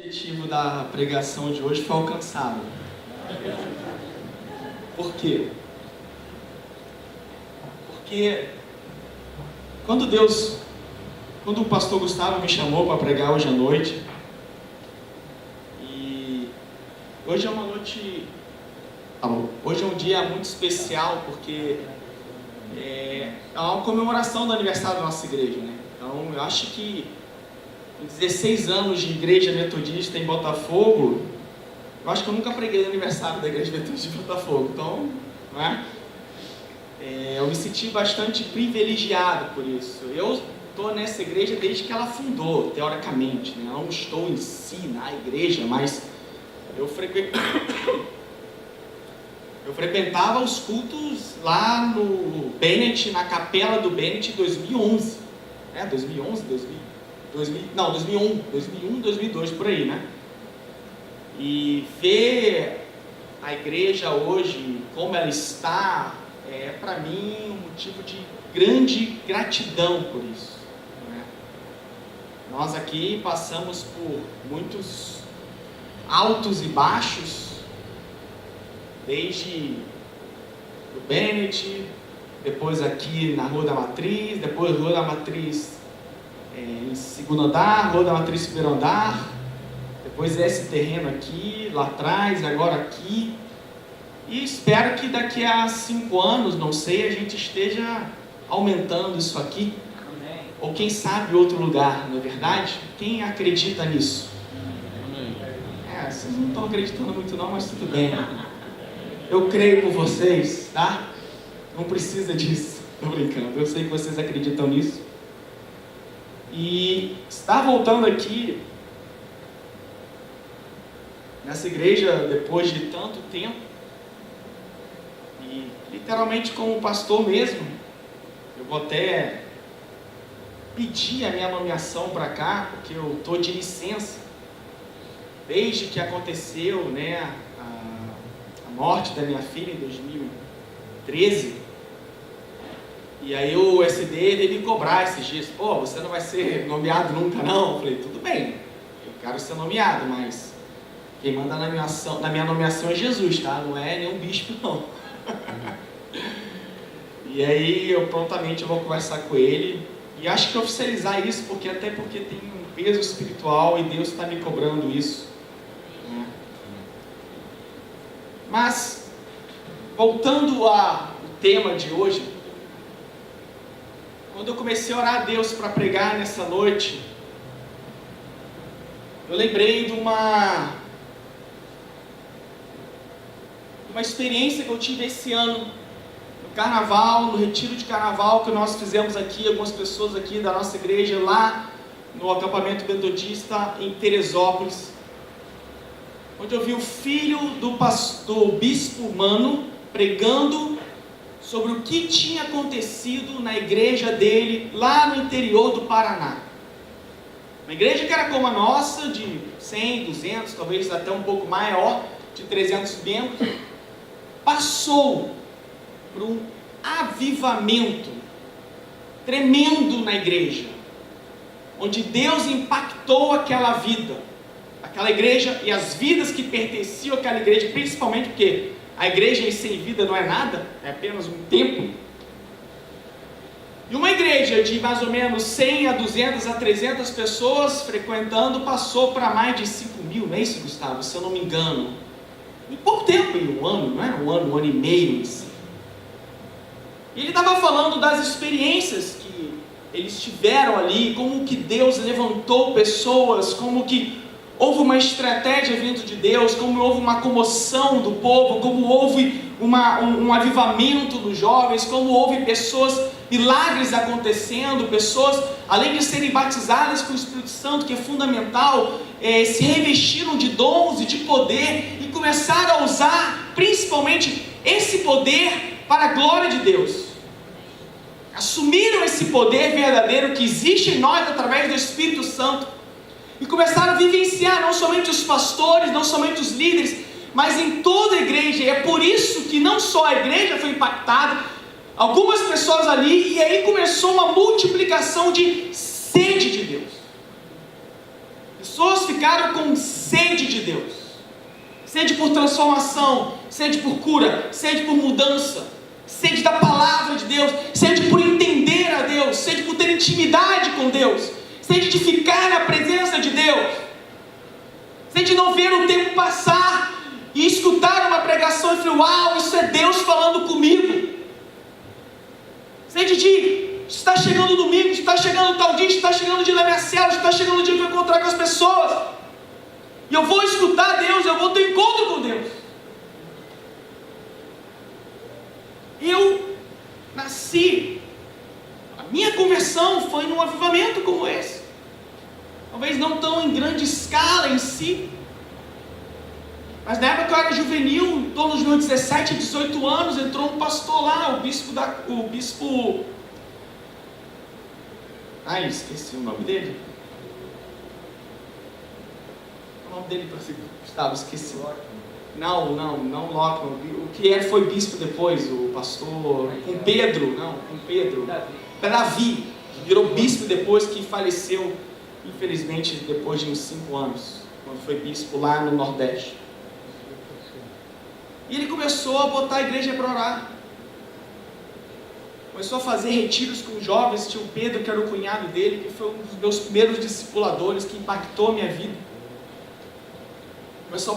objetivo da pregação de hoje foi alcançado. Por quê? Porque quando o pastor Gustavo me chamou para pregar hoje à noite, e hoje é uma noite, hoje é um dia muito especial, porque é uma comemoração do aniversário da nossa igreja, né? Então eu acho que em 16 anos de igreja metodista em Botafogo, eu acho que eu nunca preguei no aniversário da igreja metodista de Botafogo. Então, não é? Eu me senti bastante privilegiado por isso. Eu estou nessa igreja desde que ela fundou, teoricamente, né? Eu não estou em si na igreja, mas eu frequentava os cultos lá no Bennett, na capela do Bennett em 2011. 2001, 2002, por aí, né? E ver a igreja hoje, como ela está, é para mim um motivo de grande gratidão por isso, né? Nós aqui passamos por muitos altos e baixos, desde o Bennett, depois aqui na Rua da Matriz, depois Rua da Matriz em segundo andar, Rua da Matriz primeiro andar, depois esse terreno aqui, lá atrás, agora aqui. E espero que daqui a 5 anos, não sei, a gente esteja aumentando isso aqui. Amém. Ou quem sabe outro lugar, não é verdade? Quem acredita nisso? Amém. Vocês não estão acreditando muito não, mas tudo bem. Eu creio por vocês, tá? Não precisa disso. Estou brincando, eu sei que vocês acreditam nisso. E estar voltando aqui nessa igreja depois de tanto tempo, e literalmente como pastor mesmo, eu vou até pedir a minha nomeação para cá, porque eu estou de licença desde que aconteceu, né, a morte da minha filha em 2013. E aí o SD veio me cobrar esses dias: pô, você não vai ser nomeado nunca não? Eu falei: tudo bem, eu quero ser nomeado, mas quem manda na minha nomeação é Jesus, tá? Não é nenhum bispo não. E aí eu prontamente vou conversar com ele, e acho que oficializar isso, porque tem um peso espiritual e Deus está me cobrando isso, né? Mas voltando ao tema de hoje, quando eu comecei a orar a Deus para pregar nessa noite, eu lembrei de uma experiência que eu tive esse ano, no carnaval, no retiro de carnaval que nós fizemos aqui, algumas pessoas aqui da nossa igreja, lá no acampamento metodista em Teresópolis, onde eu vi o filho do bispo Mano pregando sobre o que tinha acontecido na igreja dele, lá no interior do Paraná. Uma igreja que era como a nossa, de 100, 200, talvez até um pouco maior, de 300 membros, passou por um avivamento tremendo na igreja, onde Deus impactou aquela vida, aquela igreja e as vidas que pertenciam àquela igreja, principalmente porque a igreja sem vida não é nada, é apenas um templo. E uma igreja de mais ou menos 100 a 200 a 300 pessoas frequentando passou para mais de 5 mil, não é isso, Gustavo? Se eu não me engano. Em pouco tempo, em um ano, não é? Um ano e meio em si. E ele estava falando das experiências que eles tiveram ali, como que Deus levantou pessoas, como que houve uma estratégia vindo de Deus, como houve uma comoção do povo, como houve um avivamento dos jovens, como houve milagres acontecendo, pessoas, além de serem batizadas com o Espírito Santo, que é fundamental, se revestiram de dons e de poder e começaram a usar principalmente esse poder para a glória de Deus. Assumiram esse poder verdadeiro que existe em nós através do Espírito Santo e começaram a vivenciar não somente os pastores, não somente os líderes, mas em toda a igreja. E é por isso que não só a igreja foi impactada, algumas pessoas ali, e aí começou uma multiplicação de sede de Deus. pessoas ficaram com sede de Deus. Sede por transformação, sede por cura, sede por mudança, sede da palavra de Deus, sede por entender a Deus, sede por ter intimidade com Deus, sede de ficar na presença de Deus, sede de não ver o tempo passar e escutar uma pregação e falar: uau, isso é Deus falando comigo. Sede de está chegando domingo, está chegando tal dia, está chegando o dia da minha célula, está chegando o dia que eu vou encontrar com as pessoas. E eu vou escutar Deus, eu vou ter encontro com Deus. Eu nasci, a minha conversão foi num avivamento como esse. Talvez não tão em grande escala em si, mas na época que eu era juvenil, em torno dos meus 17, 18 anos, entrou um pastor lá, o bispo... Ai, esqueci o nome dele. O nome dele, Gustavo, esqueci. Não Lockman. O que foi bispo depois, o pastor, com Pedro, Davi, virou bispo depois que faleceu, infelizmente, depois de uns 5 anos, quando foi bispo lá no Nordeste. E ele começou a botar a igreja para orar. Começou a fazer retiros com jovens. Tinha o Pedro, que era o cunhado dele, que foi um dos meus primeiros discipuladores, que impactou a minha vida. Começou a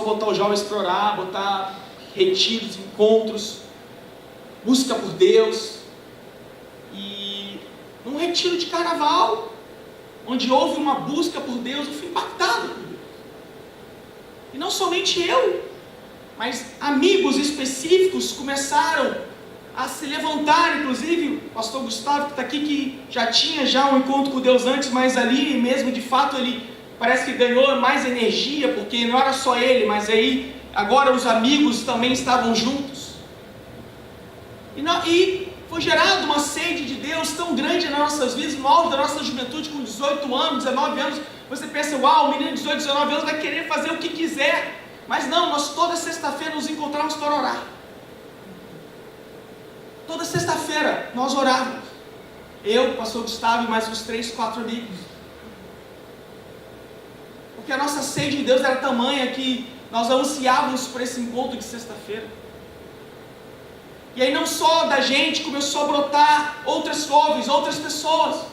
botar os jovens para orar, botar retiros, encontros, busca por Deus. E num retiro de carnaval, onde houve uma busca por Deus, eu fui impactado por Deus. E não somente eu, mas amigos específicos começaram a se levantar. Inclusive o pastor Gustavo, que está aqui, que já tinha um encontro com Deus antes, mas ali mesmo, de fato, ele parece que ganhou mais energia, porque não era só ele, mas aí agora os amigos também estavam juntos. E foi gerada uma sede de Deus tão grande nas nossas vidas, no auge da nossa juventude, com 18 anos, 19 anos. Você pensa: uau, o menino de 18, 19 anos vai querer fazer o que quiser. Mas não, nós toda sexta-feira nos encontramos para orar. Toda sexta-feira nós orávamos. Eu, o pastor Gustavo e mais uns 3, 4 amigos. Porque a nossa sede de Deus era tamanha que nós ansiávamos por esse encontro de sexta-feira. E aí não só da gente, começou a brotar outras jovens, outras pessoas.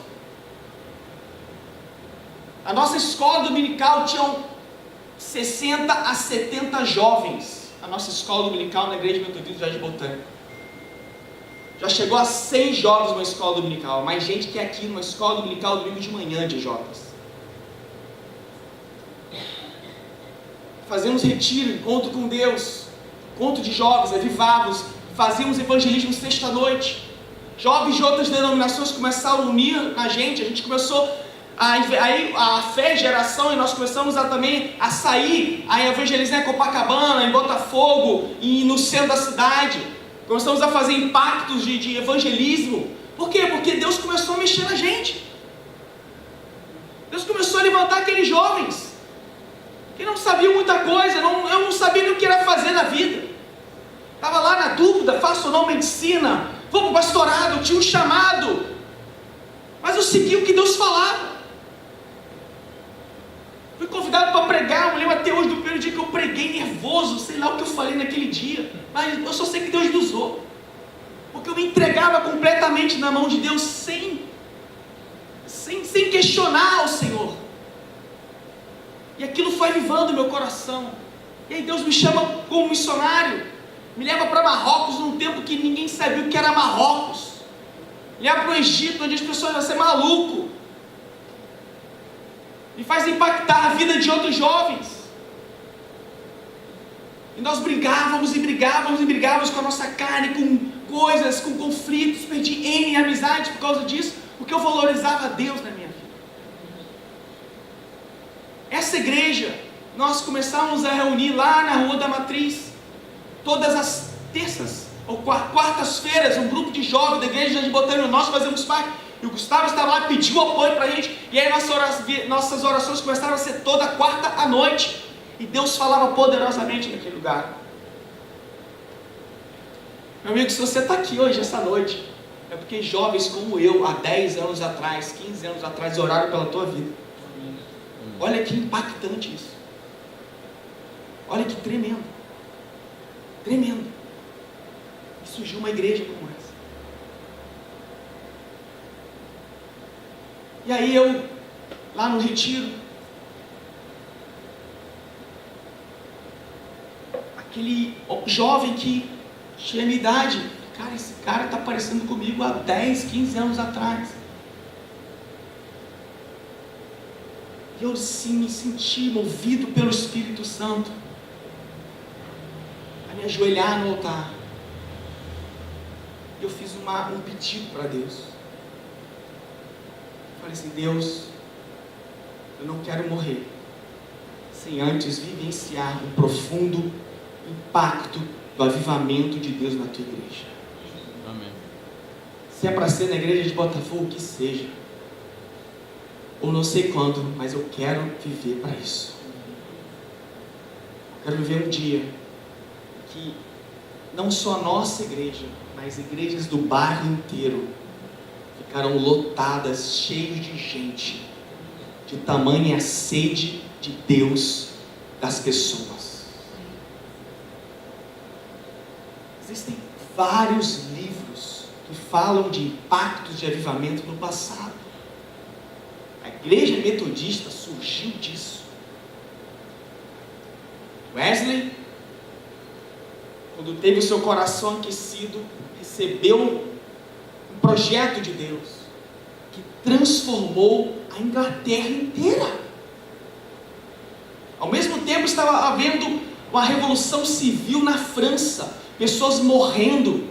A nossa escola dominical tinha 60 a 70 jovens. A nossa escola dominical na Igreja Metodista do Jardim Botânico. Já chegou a 100 jovens numa escola dominical. Mais gente que aqui numa escola dominical domingo de manhã de jovens. Fazíamos retiro, encontro com Deus, encontro de jovens, avivados. Fazíamos evangelismo sexta-noite. Jovens de outras denominações começaram a unir a gente começou a fé geração, e nós começamos também a sair, a evangelizar em Copacabana, em Botafogo e no centro da cidade. Começamos a fazer impactos de evangelismo. Por quê? Porque Deus começou a mexer na gente. Deus começou a levantar aqueles jovens que não sabiam muita coisa. Eu não sabia nem o que era fazer na vida. Estava lá na dúvida: faço ou não medicina? Vou para o pastorado? Tinha um chamado. Mas eu segui o que Deus falava. Fui convidado para pregar. Eu lembro até hoje do primeiro dia que eu preguei nervoso. Sei lá o que eu falei naquele dia. Mas eu só sei que Deus me usou. Porque eu me entregava completamente na mão de Deus sem questionar o Senhor. E aquilo foi avivando meu coração. E aí Deus me chama como missionário. Me leva para Marrocos num tempo que ninguém sabia o que era Marrocos. Me leva para o Egito, onde as pessoas vão ser maluco. Me faz impactar a vida de outros jovens. E nós brigávamos com a nossa carne, com coisas, com conflitos. Perdi N amizades por causa disso, porque eu valorizava Deus na minha vida. Essa igreja, nós começamos a reunir lá na Rua da Matriz, todas as terças ou quartas-feiras, um grupo de jovens da Igreja de Botânico, nós fazemos parte. E o Gustavo estava lá, pediu apoio para a gente. E aí nossas orações começaram a ser toda quarta à noite. E Deus falava poderosamente naquele lugar. Meu amigo, se você está aqui hoje, essa noite, é porque jovens como eu, há 10 anos atrás, 15 anos atrás, oraram pela tua vida. Olha que impactante isso. Olha que tremendo. Tremendo. E surgiu uma igreja como essa. E aí eu, lá no retiro, aquele jovem que tinha minha idade, cara, esse cara está parecendo comigo há 10, 15 anos atrás. E eu sim me senti movido pelo Espírito Santo a me ajoelhar no altar. Eu fiz um pedido para Deus. Eu falei assim: Deus, eu não quero morrer sem antes vivenciar um profundo impacto do avivamento de Deus na tua igreja. Amém. Se é para ser na igreja de Botafogo, que seja. Ou não sei quando, mas eu quero viver para isso. Eu quero viver um dia que não só a nossa igreja, mas igrejas do bairro inteiro ficarão lotadas, cheias de gente, de tamanha sede de Deus das pessoas. Existem vários livros que falam de impactos de avivamento no passado. A igreja metodista surgiu disso. Wesley, quando teve o seu coração aquecido, recebeu um projeto de Deus que transformou a Inglaterra inteira. Ao mesmo tempo estava havendo uma revolução civil na França, pessoas morrendo,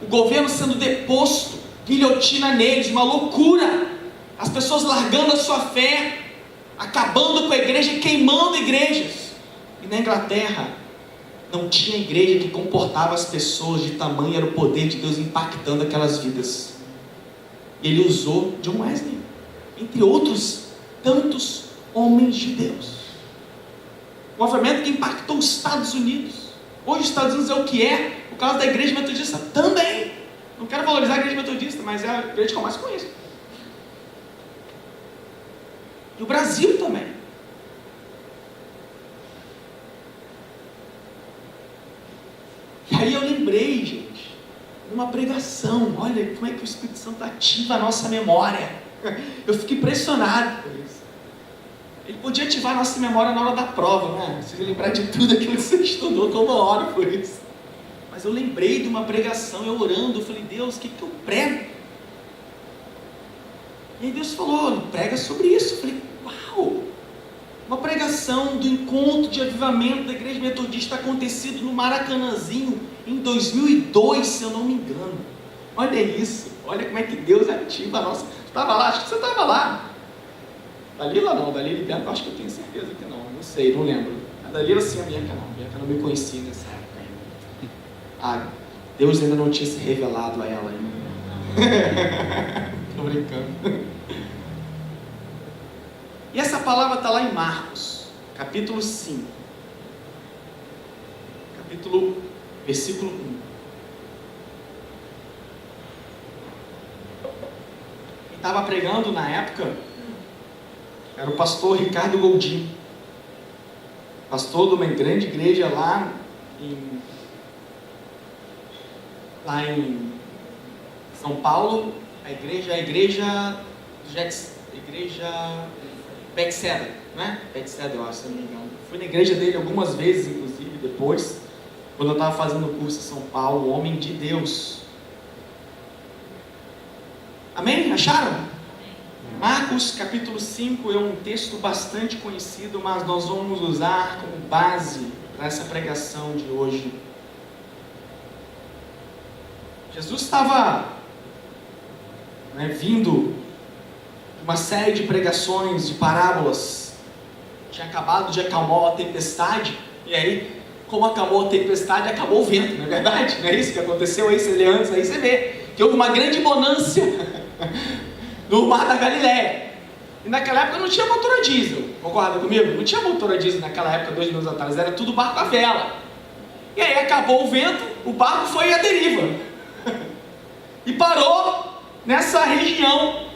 o governo sendo deposto, guilhotina neles, uma loucura, as pessoas largando a sua fé, acabando com a igreja, queimando igrejas. E na Inglaterra não tinha igreja que comportava as pessoas, de tamanho era o poder de Deus impactando aquelas vidas. Ele usou John Wesley, entre outros tantos homens de Deus. Um avivamento que impactou os Estados Unidos. Hoje os Estados Unidos é o que é, por causa da igreja metodista também. Não quero valorizar a igreja metodista, mas é a igreja que eu mais conheço. E o Brasil também. E aí eu lembrei, gente, de uma pregação. Olha como é que o Espírito Santo ativa a nossa memória. Eu fico impressionado por isso. Ele podia ativar a nossa memória na hora da prova, né? Você lembrar de tudo aquilo que você estudou, como eu oro por isso. Mas eu lembrei de uma pregação, eu orando, eu falei: Deus, o que eu prego? E aí Deus falou: prega sobre isso. Eu falei: uau! Uma pregação do encontro de avivamento da igreja metodista acontecido no Maracanãzinho em 2002, se eu não me engano. Olha isso, olha como é que Deus ativa a nossa... Você estava lá? Acho que você estava lá. Dalila não, Dalila e Bianca, acho que eu tenho certeza que não sei, não lembro. A Dalila sim, a Bianca não. A Bianca não me conhecia nessa época ainda. Ah, Deus ainda não tinha se revelado a ela ainda. Tô brincando. E essa palavra está lá em Marcos, capítulo 5, versículo 1. Quem estava pregando na época era o pastor Ricardo Goldin, pastor de uma grande igreja lá em São Paulo, a igreja Bethesda, né? Bethesda, eu acho, se não me engano. Fui na igreja dele algumas vezes, inclusive, depois, quando eu estava fazendo o curso em São Paulo, homem de Deus. Amém? Acharam? Marcos capítulo 5 é um texto bastante conhecido, mas nós vamos usar como base para essa pregação de hoje. Jesus estava vindo uma série de pregações, de parábolas. Tinha acabado de acalmar a tempestade, e aí, como acabou a tempestade, acabou o vento, não é verdade? Não é isso que aconteceu aí, você lê antes, aí você vê que houve uma grande bonança no mar da Galileia. E naquela época não tinha motor a diesel, concorda comigo? Não tinha motor a diesel naquela época, 2 anos atrás, era tudo barco a vela. E aí acabou o vento, o barco foi à deriva. E parou nessa região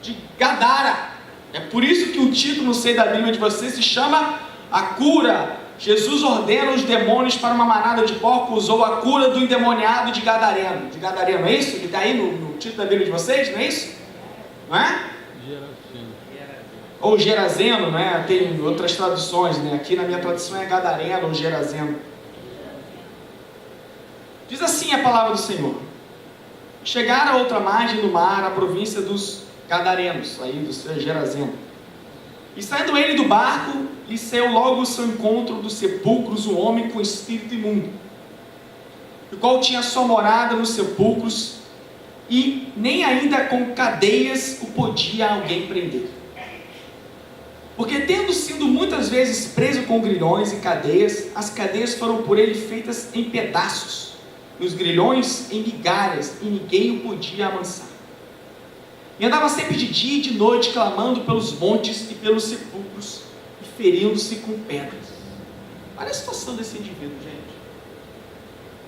de Gadara. É por isso que o título, não sei, da Bíblia de vocês se chama A Cura. Jesus ordena os demônios para uma manada de porcos, ou a cura do endemoniado de Gadareno. De Gadareno, é isso? Que está aí no título da Bíblia de vocês, não é isso? Não é? Ou Gerazeno, né? Tem outras traduções, né? Aqui na minha tradução é Gadareno ou Gerazeno. Diz assim a palavra do Senhor: chegaram a outra margem do mar, a província dos Gadarenos, aí do seu Gerazeno. E saindo ele do barco, lhe saiu logo o seu encontro dos sepulcros um homem com espírito imundo, o qual tinha sua morada nos sepulcros, e nem ainda com cadeias o podia alguém prender. Porque tendo sido muitas vezes preso com grilhões e cadeias, as cadeias foram por ele feitas em pedaços, e os grilhões em migalhas, e ninguém o podia amansar. E andava sempre de dia e de noite, clamando pelos montes e pelos sepulcros, e ferindo-se com pedras. Olha a situação desse indivíduo, gente.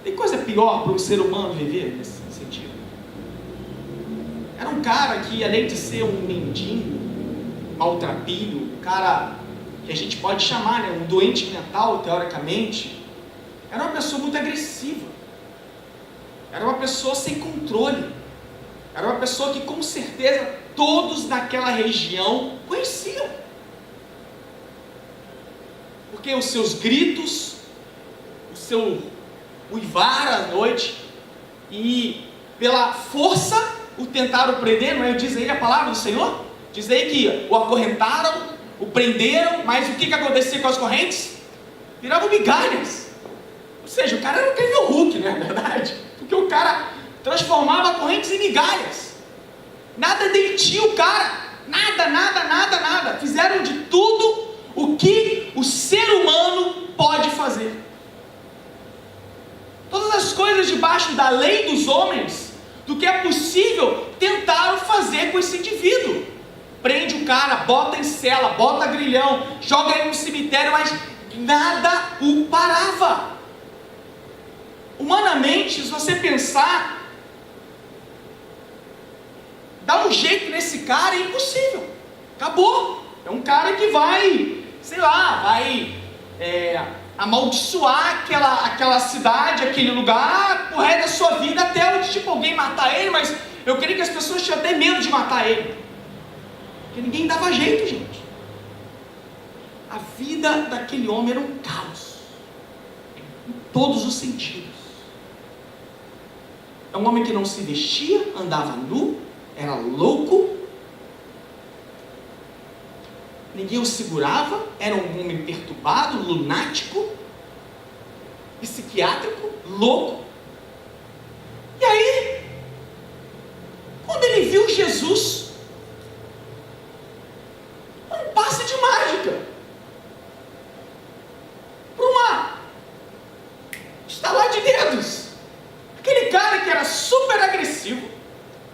Tem coisa pior para um ser humano viver nesse sentido? Era um cara que, além de ser um mendigo, maltrapilho, um cara que a gente pode chamar, né, um doente mental, teoricamente, era uma pessoa muito agressiva. Era uma pessoa sem controle. Era uma pessoa que com certeza todos naquela região conheciam. Porque os seus gritos, o seu uivar à noite, e pela força o tentaram prender, não é? Diz aí a palavra do Senhor? Diz aí que o acorrentaram, o prenderam, mas o que acontecia com as correntes? Viravam migalhas. Ou seja, o cara era um incrível Hulk, não é verdade? Porque o cara transformava correntes em migalhas. Nada demitia o cara. Nada. Fizeram de tudo o que o ser humano pode fazer. Todas as coisas debaixo da lei dos homens, do que é possível, tentaram fazer com esse indivíduo. Prende o cara, bota em cela, bota grilhão, joga ele no cemitério, mas nada o parava. Humanamente, se você pensar, dá um jeito nesse cara, é impossível. Acabou. É um cara que vai, sei lá, vai amaldiçoar aquela cidade, aquele lugar, pro resto da sua vida, até onde tipo, alguém matar ele, mas eu creio que as pessoas tinham até medo de matar ele. Porque ninguém dava jeito, gente. A vida daquele homem era um caos. Em todos os sentidos. É um homem que não se vestia, andava nu, era louco, ninguém o segurava, era um homem perturbado, lunático, psiquiátrico, louco. E aí, quando ele viu Jesus, um passe de mágica, para uma estalar de dedos, aquele cara que era super agressivo,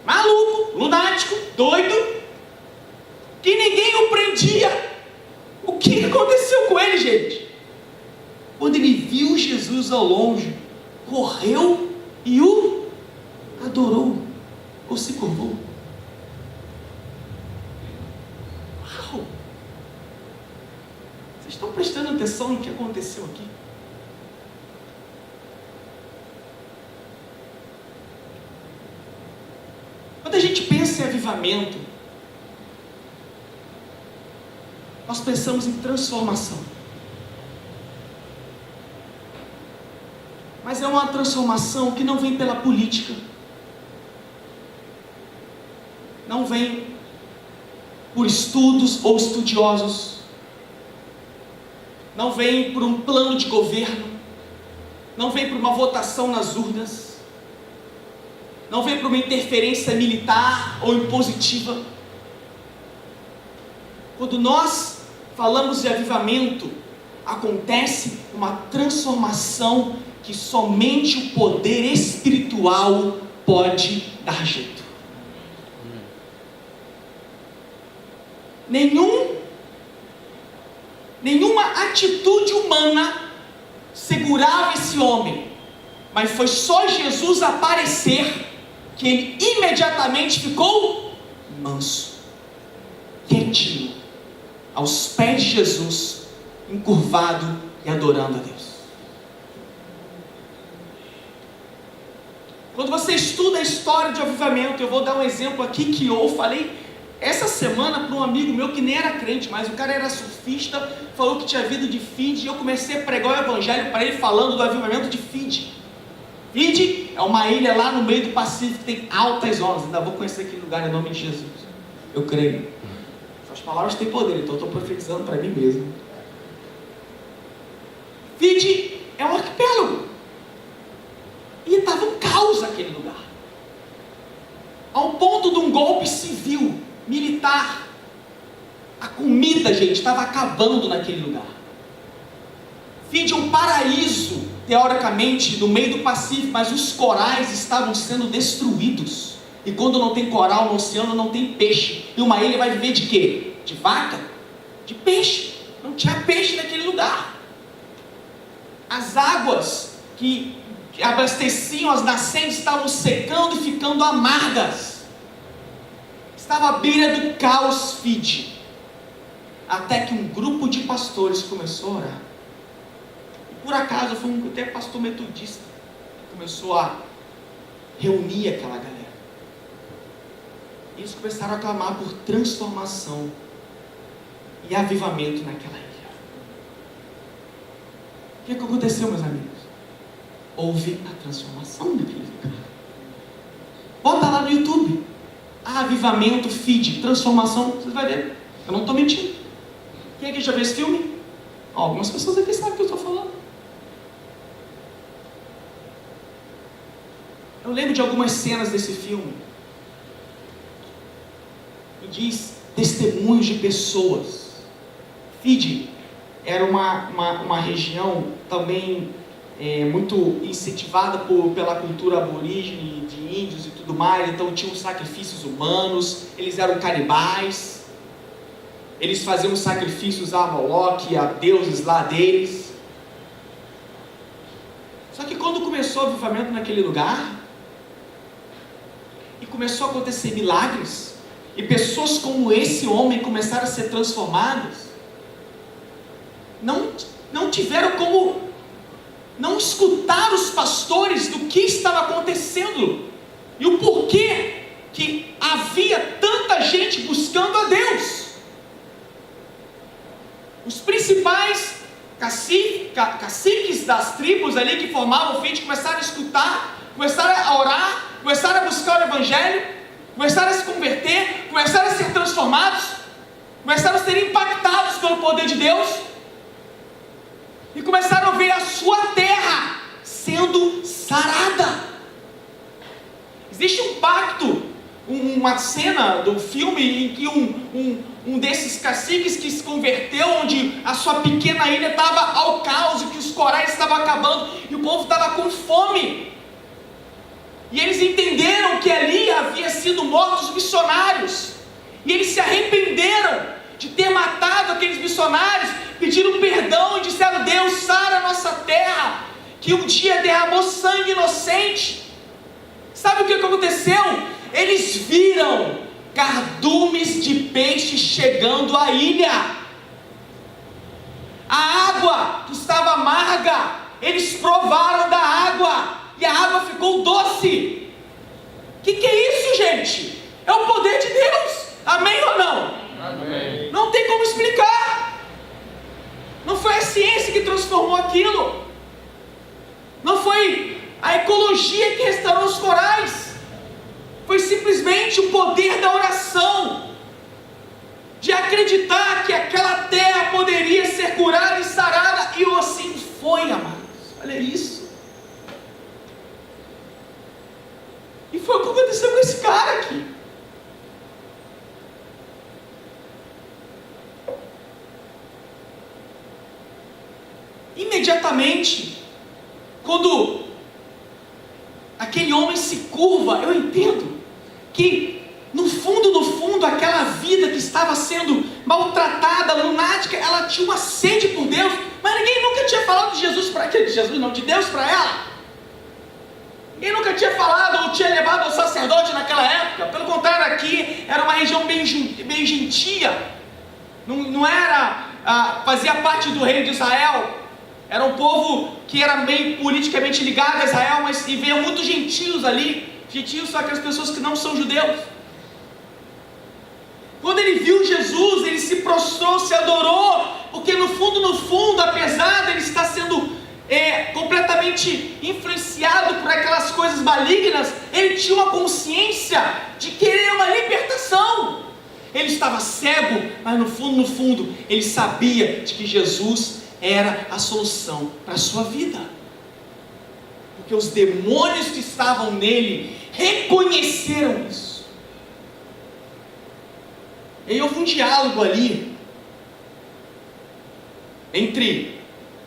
maluco, lunático, doido, que ninguém o prendia. O que aconteceu com ele, gente? Quando ele viu Jesus ao longe, correu e o adorou, ou se curvou. Uau! Vocês estão prestando atenção no que aconteceu aqui? Quando a gente pensa em avivamento, nós pensamos em transformação. Mas é uma transformação que não vem pela política, não vem por estudos ou estudiosos, não vem por um plano de governo, não vem por uma votação nas urnas, não vem por uma interferência militar ou impositiva. Quando nós falamos de avivamento, acontece uma transformação que somente o poder espiritual pode dar jeito. Nenhuma atitude humana segurava esse homem, mas foi só Jesus aparecer que ele imediatamente ficou manso. quietinho, aos pés de Jesus, encurvado e adorando a Deus. Quando você estuda a história de avivamento, eu vou dar um exemplo aqui que eu falei essa semana para um amigo meu que nem era crente, mas o cara era surfista, falou que tinha vindo de Fiji, e eu comecei a pregar o evangelho para ele falando do avivamento de Fiji. Fiji é uma ilha lá no meio do Pacífico, que tem altas ondas. Ainda vou conhecer aquele lugar em nome de Jesus, eu creio. As palavras têm poder, então eu estou profetizando para mim mesmo. Fiji é um arquipélago, e estava um caos aquele lugar, ao ponto de um golpe civil, militar. A comida, gente, estava acabando naquele lugar. Fiji é um paraíso, teoricamente, no meio do Pacífico, mas os corais estavam sendo destruídos. E quando não tem coral no oceano, não tem peixe. E uma ilha vai viver de quê? De vaca? De peixe. Não tinha peixe naquele lugar. As águas que abasteciam as nascentes estavam secando e ficando amargas. Estava à beira do caos, Fiji. Até que um grupo de pastores começou a orar. E por acaso foi até pastor metodista que começou a reunir aquela galera. E eles começaram a clamar por transformação e avivamento naquela ilha. O que aconteceu, meus amigos? Houve a transformação naquele lugar. Bota lá no YouTube, avivamento Fiji, transformação, vocês vão ver, eu não estou mentindo. Quem aqui já viu esse filme? Algumas pessoas aqui sabem o que eu estou falando. Eu lembro de algumas cenas desse filme, e diz testemunhos de pessoas. Fiji era uma região também muito incentivada pela cultura aborígene de índios e tudo mais. Então tinham sacrifícios humanos, eles eram canibais, eles faziam sacrifícios a Moloque, a deuses lá deles. Só que quando começou o avivamento naquele lugar, e começou a acontecer milagres, e pessoas como esse homem começaram a ser transformadas, não tiveram como não escutar os pastores do que estava acontecendo e o porquê que havia tanta gente buscando a Deus. Os principais caciques das tribos ali que formavam o Fiji começaram a escutar, começaram a orar, começaram a buscar o evangelho, começaram a se converter, começaram a ser transformados, começaram a ser impactados pelo poder de Deus, e começaram a ver a sua terra sendo sarada. Existe um pacto, uma cena do filme em que um desses caciques que se converteu, onde a sua pequena ilha estava ao caos, e que os corais estavam acabando, e o povo estava com fome, e eles entenderam que ali havia sido mortos missionários, e eles se arrependeram de ter matado aqueles missionários, pediram perdão e disseram: Deus, sara a nossa terra, que um dia derramou sangue inocente. Sabe o que aconteceu? Eles viram cardumes de peixe chegando à ilha. A água que estava amarga, eles provaram da água, e a água ficou doce. Que é isso, gente? É o poder de Deus. Amém ou não? Amém. Não tem como explicar. Não foi a ciência que transformou aquilo, não foi a ecologia que restaurou os corais, foi simplesmente o poder da oração, de acreditar que aquela terra poderia ser curada e sarada, e assim foi, amados. Olha isso. E foi o que aconteceu com esse cara aqui. Imediatamente, quando aquele homem se curva, eu entendo que no fundo, aquela vida que estava sendo maltratada, lunática, ela tinha uma sede por Deus, mas ninguém nunca tinha falado de Jesus para aquele Jesus, não, de Deus para ela. Ninguém nunca tinha falado ou tinha levado ao sacerdote naquela época. Pelo contrário, aqui era uma região bem gentia. não era, fazia parte do reino de Israel, era um povo que era meio politicamente ligado a Israel, mas e veio muitos gentios ali. Gentios são aquelas pessoas que não são judeus. Quando ele viu Jesus, ele se prostrou, se adorou, porque no fundo, apesar de ele estar sendo completamente influenciado por aquelas coisas malignas, ele tinha uma consciência de querer uma libertação. Ele estava cego, mas no fundo, ele sabia de que Jesus era a solução para a sua vida, porque os demônios que estavam nele reconheceram isso. E houve um diálogo ali entre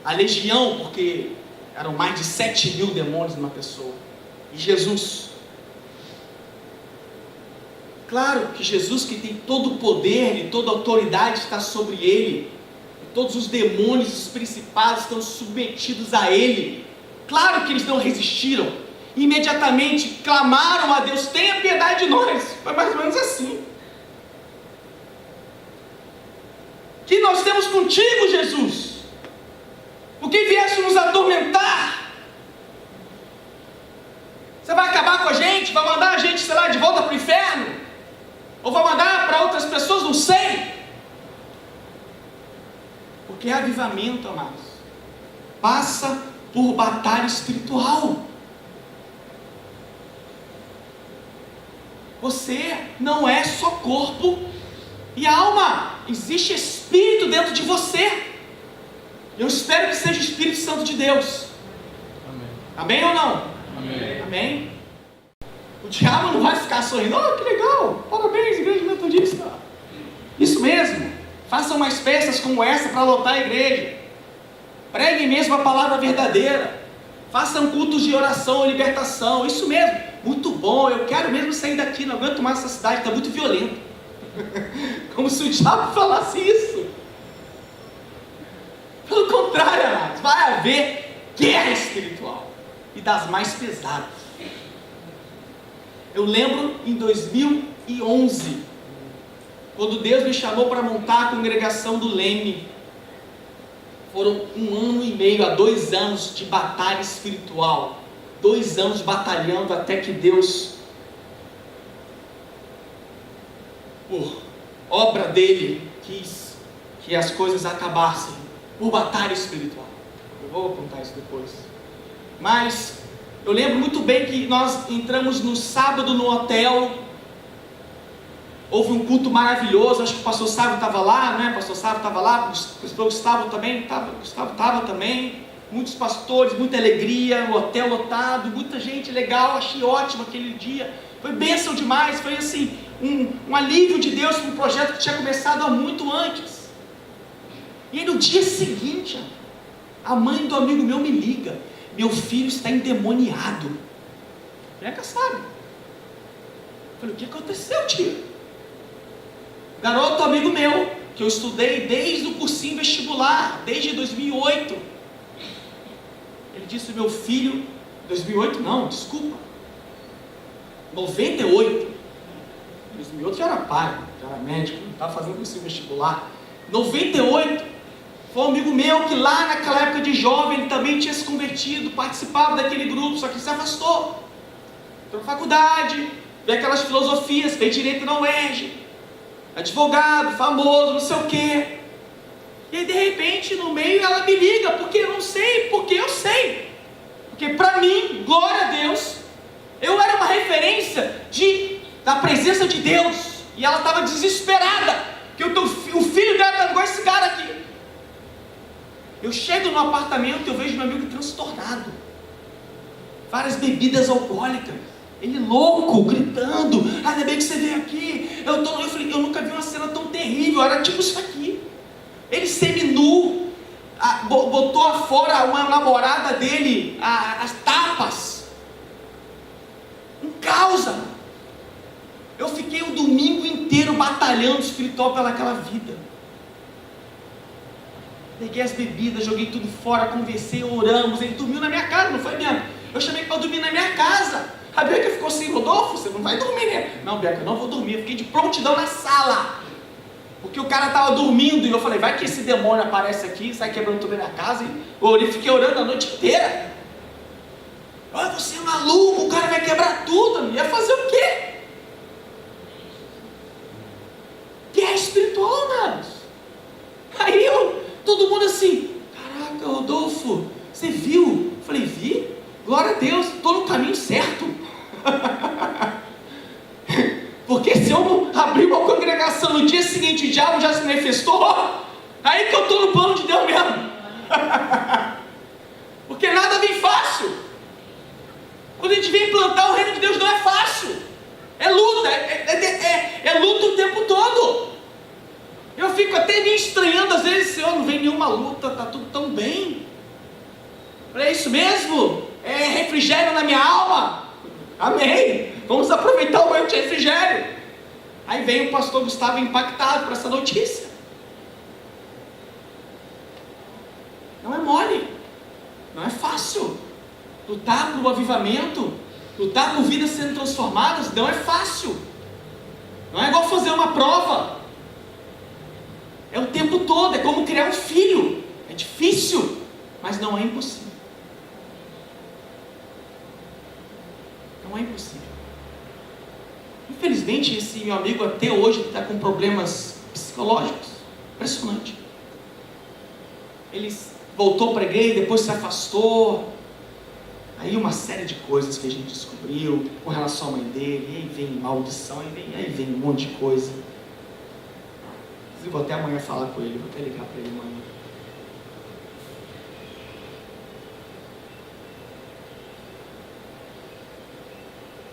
a legião, porque eram mais de 7.000 demônios numa pessoa, e Jesus. Claro que Jesus, que tem todo o poder e toda a autoridade está sobre ele, e todos os demônios, os principados estão submetidos a ele. Claro que eles não resistiram, imediatamente clamaram a Deus: tenha piedade de nós. Foi mais ou menos assim. Que nós temos contigo, Jesus? Por que vieste nos atormentar? Você vai acabar com a gente? Vai mandar a gente, sei lá, de volta para o inferno? Ou vai mandar para outras pessoas? Não sei. Porque avivamento, amados, passa por batalha espiritual. Você não é só corpo e alma. Existe espírito dentro de você. Eu espero que seja o Espírito Santo de Deus. Amém. Amém ou não? Amém. Amém. O diabo não vai ficar sorrindo: oh, que legal, parabéns, igreja metodista. Isso mesmo. Façam mais festas como essa para lotar a igreja. Preguem mesmo a palavra verdadeira. Façam cultos de oração e libertação. Isso mesmo. Muito bom. Eu quero mesmo sair daqui. Não aguento mais essa cidade. Está muito violenta. Como se o diabo falasse isso. Pelo contrário, amados, vai haver guerra espiritual. E das mais pesadas. Eu lembro em 2011, quando Deus me chamou para montar a congregação do Leme. Foram 1 ano e meio a 2 anos de batalha espiritual. 2 anos batalhando até que Deus, por obra dele, quis que as coisas acabassem por batalha espiritual. Eu vou contar isso depois. Mas eu lembro muito bem que nós entramos no sábado no hotel. Houve um culto maravilhoso. Acho que o pastor Sávio estava lá, né? O pastor Sávio estava lá, o pastor Gustavo também estava também. Muitos pastores, muita alegria, o hotel lotado, muita gente legal. Achei ótimo aquele dia. Foi bênção demais. Foi assim, um alívio de Deus para um projeto que tinha começado há muito antes. E aí no dia seguinte, a mãe do amigo meu me liga: meu filho está endemoniado. Bianca sabe. Eu falei: o que aconteceu, tio? Garoto amigo meu, que eu estudei desde o cursinho vestibular, desde 2008. Ele disse: meu filho, 2008 não, desculpa, 98. 2008 já era pai, já era médico, não estava fazendo cursinho vestibular. 98, foi um amigo meu que lá naquela época de jovem, ele também tinha se convertido, participava daquele grupo, só que se afastou. Entrou na faculdade, veio aquelas filosofias, fez direito na UERJ, advogado, famoso, não sei o quê. E aí de repente no meio ela me liga: porque eu não sei, porque eu sei. Porque para mim, glória a Deus, eu era uma referência da presença de Deus. E ela estava desesperada, que o filho dela estava igual esse cara aqui. Eu chego no apartamento e eu vejo meu amigo transtornado. Várias bebidas alcoólicas. Ele louco, gritando: ainda bem que você veio aqui. Eu falei: eu nunca vi uma cena tão terrível. Era tipo isso aqui. Ele seminu, botou fora uma namorada dele, as tapas. Um caos. Eu fiquei o domingo inteiro batalhando espiritual pelaquela vida. Peguei as bebidas, joguei tudo fora, conversei, oramos. Ele dormiu na minha casa, não foi mesmo? Eu chamei para dormir na minha casa. A Bianca ficou assim: Rodolfo, você não vai dormir, né? Não, Bianca, eu não vou dormir. Eu fiquei de prontidão na sala. Porque o cara estava dormindo e eu falei, vai que esse demônio aparece aqui, sai quebrando toda a minha casa. Eu fiquei orando a noite inteira. Olha, você é maluco, o cara vai quebrar tudo. Ia fazer o quê? Guerra espiritual, amados. Aí todo mundo assim, caraca, Rodolfo, você viu? Eu falei, vi? Glória a Deus, estou no caminho certo. Porque se eu abrir uma congregação no dia seguinte o diabo já se manifestou, aí que eu estou no plano de Deus mesmo. Porque nada vem fácil. Quando a gente vem implantar o reino de Deus não é fácil. É luta, é luta o tempo todo. Eu fico até me estranhando às vezes, Senhor, não vem nenhuma luta, está tudo tão bem. É isso mesmo? É refrigério na minha alma? Amém. Vamos aproveitar o banho de refrigério. Aí vem o pastor Gustavo impactado por essa notícia. Não é mole. Não é fácil. Lutar por um avivamento, lutar por vidas sendo transformadas, não é fácil. Não é igual fazer uma prova. É o tempo todo, é como criar um filho. É difícil, mas não é impossível. Não é impossível. Infelizmente, esse meu amigo até hoje está com problemas psicológicos. Impressionante. Ele voltou para a igreja, depois se afastou. Aí uma série de coisas que a gente descobriu com relação à mãe dele. E aí vem maldição, aí vem um monte de coisa. Eu vou até amanhã falar com ele, vou até ligar para ele amanhã.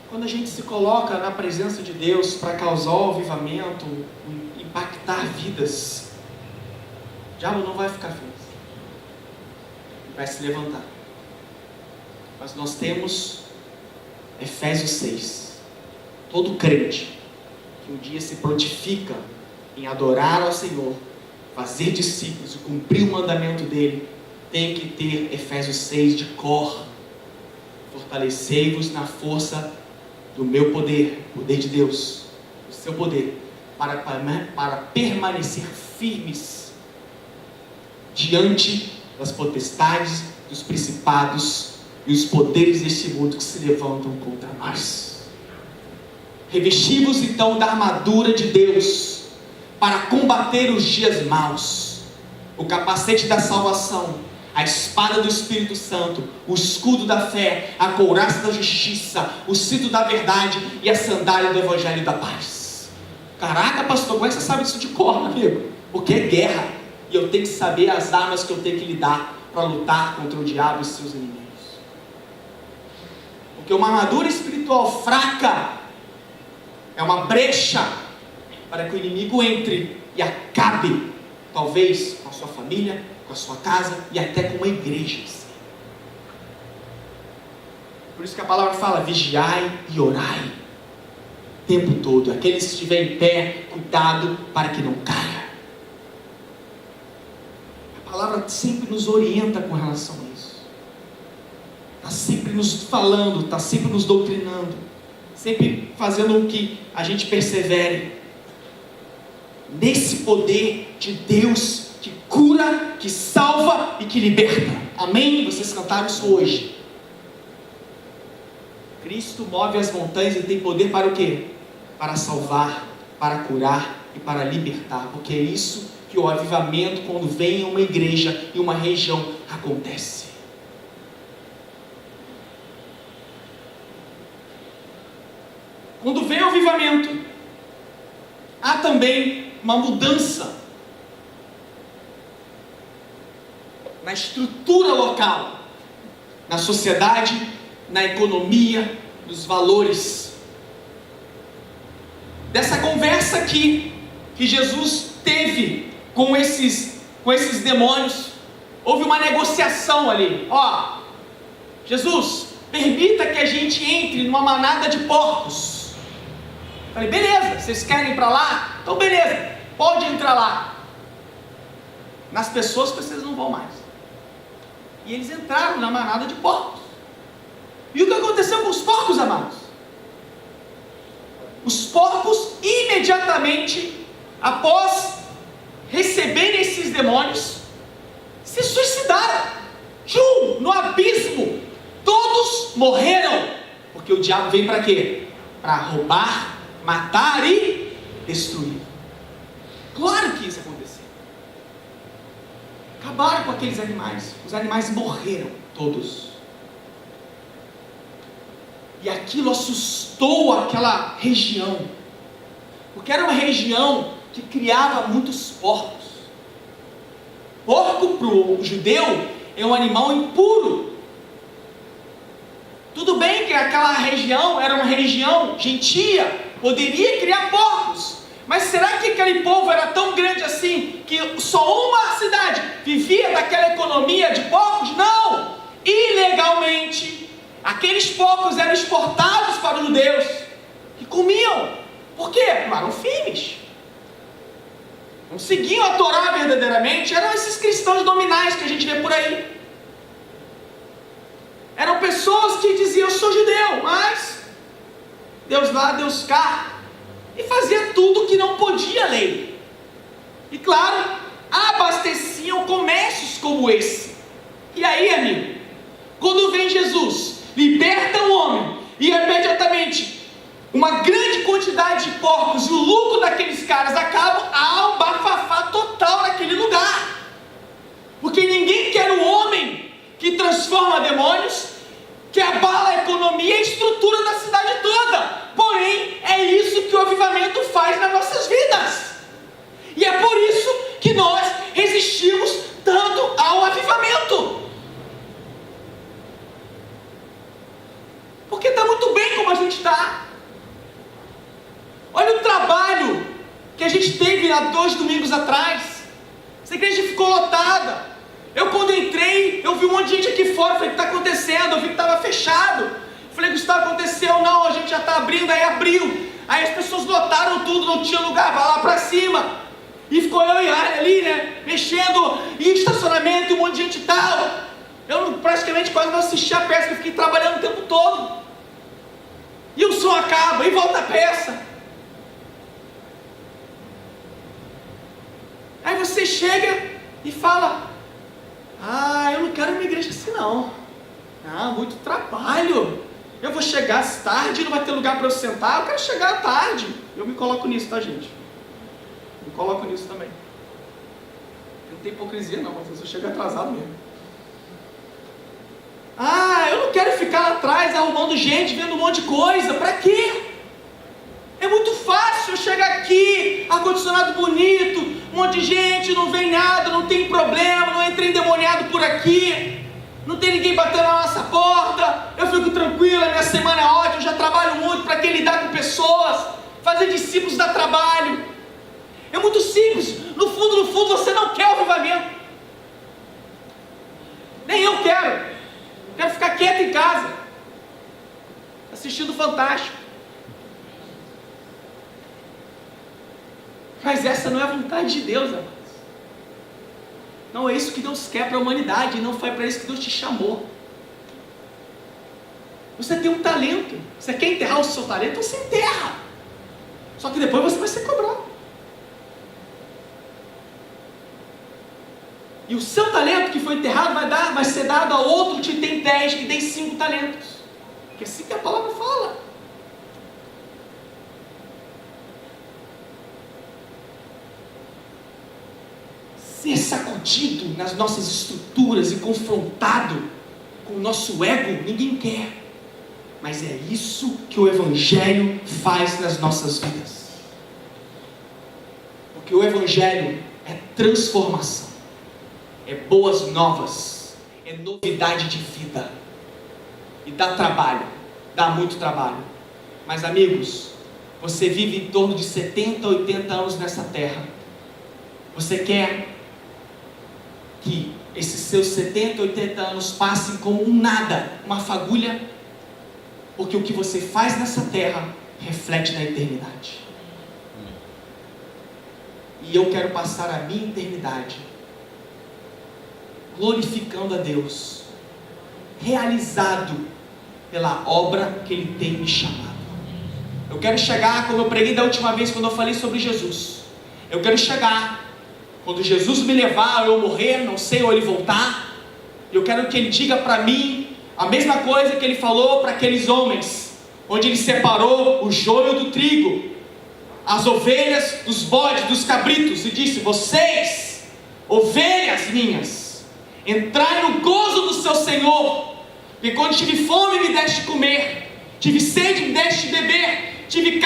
Quando a gente se coloca na presença de Deus para causar o avivamento, impactar vidas, o diabo não vai ficar feliz. Ele vai se levantar. Mas nós temos Efésios 6. Todo crente que um dia se prontifica em adorar ao Senhor, fazer discípulos e cumprir o mandamento dele, tem que ter Efésios 6 de cor. Fortalecei-vos na força do meu poder, poder de Deus, o seu poder, para permanecer firmes diante das potestades, dos principados e os poderes deste mundo que se levantam contra nós. Revesti-vos então da armadura de Deus para combater os dias maus, o capacete da salvação, a espada do Espírito Santo, o escudo da fé, a couraça da justiça, o cinto da verdade e a sandália do evangelho da paz. Caraca, pastor, como é que você sabe disso de cor, amigo? Porque é guerra, e eu tenho que saber as armas que eu tenho que lidar para lutar contra o diabo e seus inimigos. Porque uma armadura espiritual fraca é uma brecha para que o inimigo entre e acabe, talvez, com a sua família, com a sua casa e até com uma igreja. Por isso que a palavra fala, vigiai e orai o tempo todo. Aqueles que estiverem em pé, cuidado para que não caia. A palavra sempre nos orienta com relação a isso. Está sempre nos falando, está sempre nos doutrinando, sempre fazendo com que a gente persevere nesse poder de Deus que cura, que salva e que liberta. Amém? Vocês cantaram isso hoje. Cristo move as montanhas e tem poder para o quê? Para salvar, para curar e para libertar. Porque é isso que o avivamento, quando vem em uma igreja, em uma região, acontece. Quando vem o avivamento, há também uma mudança na estrutura local, na sociedade, na economia, nos valores. Dessa conversa aqui que Jesus teve com esses demônios, houve uma negociação ali. Ó, Jesus, permita que a gente entre numa manada de porcos. Falei, beleza, vocês querem ir para lá? Então beleza, pode entrar lá. Nas pessoas vocês não vão mais. E eles entraram na manada de porcos. E o que aconteceu com os porcos, amados? Os porcos, imediatamente, após receberem esses demônios, se suicidaram, no abismo. Todos morreram, porque o diabo veio para quê? Para roubar, matar e destruir. Claro que isso aconteceu. Acabaram com aqueles animais. Os animais morreram todos. E aquilo assustou aquela região, porque era uma região que criava muitos porcos. Porco para o judeu é um animal impuro. Tudo bem que aquela região era uma região gentia, poderia criar porcos, mas será que aquele povo era tão grande assim, que só uma cidade vivia daquela economia de porcos? Não! Ilegalmente, aqueles porcos eram exportados para os judeus, que comiam. Por quê? Eram firmes, não seguiam a Torá verdadeiramente. Eram esses cristãos nominais que a gente vê por aí. Eram pessoas que diziam: eu sou judeu, mas Deus lá, Deus cá, e fazia tudo que não podia a lei. E claro, abasteciam comércios como esse. E aí, amigo, quando vem Jesus, liberta o homem, e imediatamente uma grande quantidade de porcos e o lucro daqueles caras acabam, há um bafafá total naquele lugar, porque ninguém quer o homem que transforma demônios, que abala a economia e a estrutura da cidade toda. Porém, é isso que o avivamento faz nas nossas vidas, e é por isso que nós resistimos tanto ao avivamento, porque está muito bem como a gente está. Olha o trabalho que a gente teve há 2 domingos atrás. Essa igreja ficou lotada. Eu, quando entrei, eu vi um monte de gente aqui fora. Falei: o que está acontecendo? Eu vi que estava fechado. Falei: Gustavo, aconteceu? Não, a gente já está abrindo. Aí abriu. Aí as pessoas lotaram tudo, não tinha lugar, vai lá para cima. E ficou eu e a área ali, né, mexendo, e estacionamento, um monte de gente e tal. Eu praticamente quase não assisti a peça, eu fiquei trabalhando o tempo todo. E o som acaba, e volta a peça. Aí você chega e fala: eu não quero uma igreja assim não. Muito trabalho. Eu vou chegar tarde, não vai ter lugar para eu sentar. Eu quero chegar tarde. Eu me coloco nisso, tá, gente? Me coloco nisso também. Não tem hipocrisia não, mas eu chego atrasado mesmo. Eu não quero ficar lá atrás arrumando gente, vendo um monte de coisa. Para quê? É muito fácil eu chegar aqui, ar-condicionado bonito, um monte de gente, não vem nada, não tem problema, não entra endemoniado por aqui, não tem ninguém batendo na nossa porta, eu fico tranquilo, a minha semana é ótima, eu já trabalho muito. Para que lidar com pessoas? Fazer discípulos dá trabalho. É muito simples. No fundo, você não quer o avivamento. Nem eu quero. Quero ficar quieto em casa, assistindo Fantástico. Mas essa não é a vontade de Deus, amados. Não é isso que Deus quer para a humanidade, e não foi para isso que Deus te chamou. Você tem um talento, você quer enterrar o seu talento, você enterra. Só que depois você vai ser cobrado. E o seu talento que foi enterrado vai ser dado a outro que tem 10, que tem 5 talentos. Porque é assim que a palavra fala. Ser sacudido nas nossas estruturas e confrontado com o nosso ego, ninguém quer. Mas é isso que o Evangelho faz nas nossas vidas. Porque o Evangelho é transformação, é boas novas, é novidade de vida. E dá trabalho, dá muito trabalho. Mas amigos, você vive em torno de 70, 80 anos nessa terra. Você quer que esses seus 70, 80 anos passem como um nada, uma fagulha? Porque o que você faz nessa terra reflete na eternidade. E eu quero passar a minha eternidade glorificando a Deus, realizado pela obra que Ele tem me chamado. Eu quero chegar, como eu preguei da última vez quando eu falei sobre Jesus, eu quero chegar Quando Jesus me levar, ou eu morrer, não sei, ou Ele voltar, eu quero que Ele diga para mim a mesma coisa que Ele falou para aqueles homens, onde Ele separou o joio do trigo, as ovelhas dos bodes, dos cabritos, e disse: vocês, ovelhas minhas, entrai no gozo do seu Senhor, porque quando tive fome me deste comer, tive sede me deste beber, tive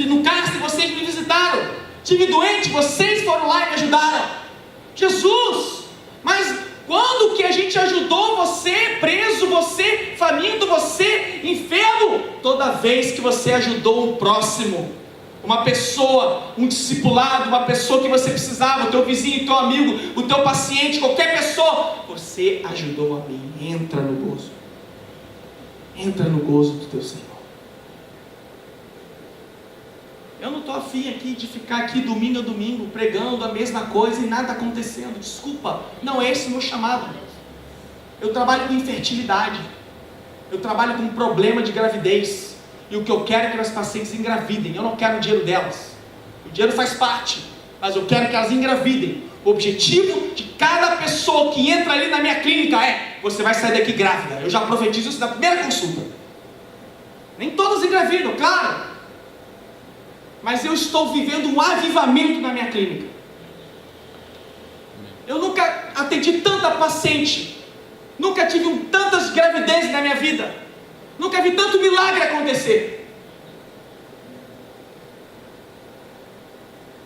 no cárcere, vocês me visitaram, tive doente, vocês foram lá e me ajudaram. Jesus, mas quando que a gente ajudou você preso, você faminto, você enfermo? Toda vez que você ajudou um próximo, uma pessoa, um discipulado, uma pessoa que você precisava, o teu vizinho, o teu amigo, o teu paciente, qualquer pessoa, você ajudou a mim. Entra no gozo. Entra no gozo do teu Senhor. Eu não estou afim aqui de ficar aqui domingo a domingo pregando a mesma coisa e nada acontecendo. Desculpa, não é esse o meu chamado. Eu trabalho com infertilidade. Eu trabalho com problema de gravidez. E o que eu quero é que as pacientes engravidem. Eu não quero o dinheiro delas. O dinheiro faz parte, mas eu quero que elas engravidem. O objetivo de cada pessoa que entra ali na minha clínica é: você vai sair daqui grávida. Eu já profetizo isso na primeira consulta. Nem todas engravidam, claro. Mas eu estou vivendo um avivamento na minha clínica. Eu nunca atendi tanta paciente, nunca tive tantas gravidezes na minha vida, nunca vi tanto milagre acontecer,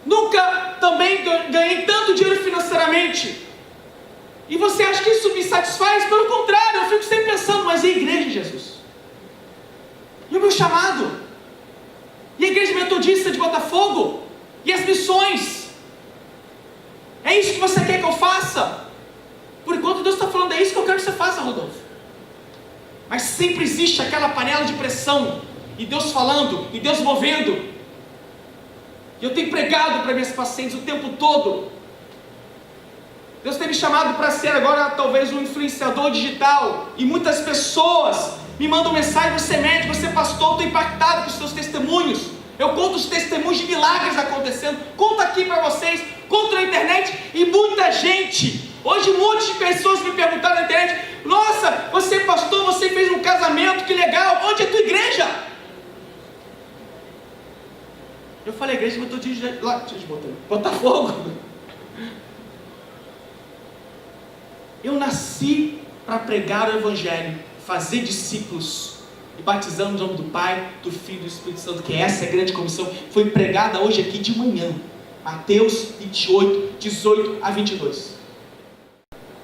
nunca também ganhei tanto dinheiro financeiramente. E você acha que isso me satisfaz? Pelo contrário, eu fico sempre pensando: mas e a igreja de Jesus? E o meu chamado? E a igreja metodista de Botafogo? E as missões? É isso que você quer que eu faça? Por enquanto Deus está falando: é isso que eu quero que você faça, Rodolfo. Mas sempre existe aquela panela de pressão, e Deus falando, e Deus movendo. E eu tenho pregado para minhas pacientes o tempo todo. Deus tem me chamado para ser agora talvez um influenciador digital, e muitas pessoas me mandam mensagem: você é médico, você é pastor, estou impactado com os seus testemunhos. Eu conto os testemunhos de milagres acontecendo, conto aqui para vocês, conto na internet, e muita gente, hoje muitas de pessoas me perguntaram na internet: nossa, você é pastor, você fez um casamento, que legal, onde é a tua igreja? Eu falei: a igreja metodista lá, deixa eu botar, Botafogo. Eu nasci para pregar o evangelho, fazer discípulos e batizando no nome do Pai, do Filho e do Espírito Santo, que essa é a grande comissão. Foi pregada hoje aqui de manhã, Mateus 28, 18 a 22.